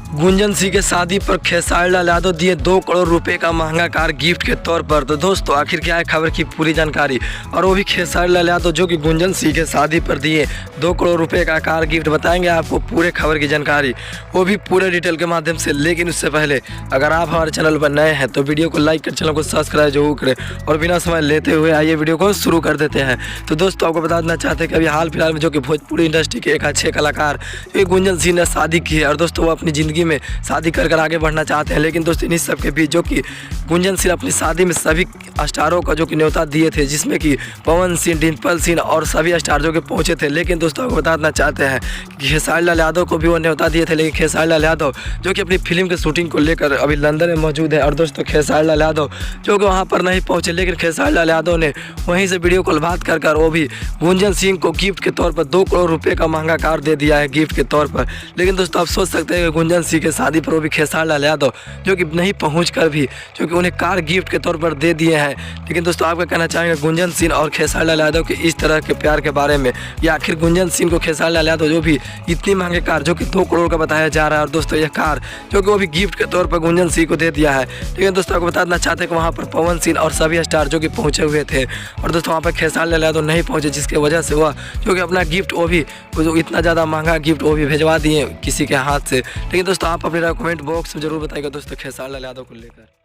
गुंजन सिंह के शादी पर खेसारी लाल यादव दिए 2 करोड़ रुपए का महंगा कार गिफ्ट के तौर पर। तो दोस्तों आखिर क्या है खबर की पूरी जानकारी, और वो भी खेसारी लाल यादव जो कि गुंजन सिंह के शादी पर दिए 2 करोड़ रुपए का कार गिफ्ट। बताएंगे आपको पूरे खबर की जानकारी, वो भी पूरे डिटेल के माध्यम से। लेकिन उससे पहले अगर आप हमारे चैनल पर नए हैं तो वीडियो को लाइक कर चैनल को सब्सक्राइब जरूर करें, और बिना समय लेते हुए आइए वीडियो को शुरू कर देते हैं। तो दोस्तों आपको बता देना चाहते हैं कि अभी हाल फिलहाल में जो कि भोजपुरी इंडस्ट्री के एक अच्छे कलाकार गुंजन सिंह ने शादी की है, और दोस्तों वो अपनी ज़िंदगी में शादी कर आगे बढ़ना चाहते हैं। लेकिन दोस्तों इन सब के बीच जो कि गुंजन सिंह अपनी शादी में सभी स्टारों का जो कि न्योता दिए थे, जिसमें कि पवन सिंह, डिम्पल सिंह और सभी स्टार जो कि पहुंचे थे। लेकिन दोस्तों आपको बताना चाहते हैं कि खेसारी लाल यादव को भी वो न्योता दिए थे, लेकिन खेसारी लाल यादव जो कि अपनी फिल्म की शूटिंग को लेकर अभी लंदन में मौजूद है। और दोस्तों खेसारी लाल यादव जो कि वहाँ पर नहीं पहुँचे, लेकिन खेसारी लाल यादव ने वहीं से वीडियो कॉल बात कर वो भी गुंजन सिंह को गिफ्ट के तौर पर 2 करोड़ रुपये का महंगा कार दे दिया है गिफ्ट के तौर पर। लेकिन दोस्तों आप सोच सकते हैं कि गुंजन सिंह के शादी पर वो भी खेसारी लाल यादव जो कि नहीं पहुंचकर भी जो कि उन्हें कार गिफ्ट के तौर पर दे दिए हैं। लेकिन दोस्तों आपका कहना चाहेंगे गुंजन सिंह और खेसारी लाल यादव के इस तरह के प्यार के बारे में, या आखिर गुंजन सिंह को खेसारी लाल यादव जो भी इतनी महंगे कार जो कि 2 करोड़ का बताया जा रहा है, और दोस्तों यह कार जो कि वो भी गिफ्ट के तौर पर गुंजन सिंह को दे दिया है। लेकिन दोस्तों आपको बताना चाहते हैं कि वहाँ पर पवन सिंह और सभी स्टार जो कि पहुँचे हुए थे, और दोस्तों वहाँ पर खेसारी लाल यादव नहीं पहुँचे, जिसकी वजह से वह जो कि अपना गिफ्ट वो भी जो इतना ज़्यादा महंगा गिफ्ट वो भी भिजवा दिए किसी के हाथ से। लेकिन दोस्तों आप अपने कमेंट बॉक्स में जरूर बताइएगा दोस्तों खेसारी लाल यादव को लेकर।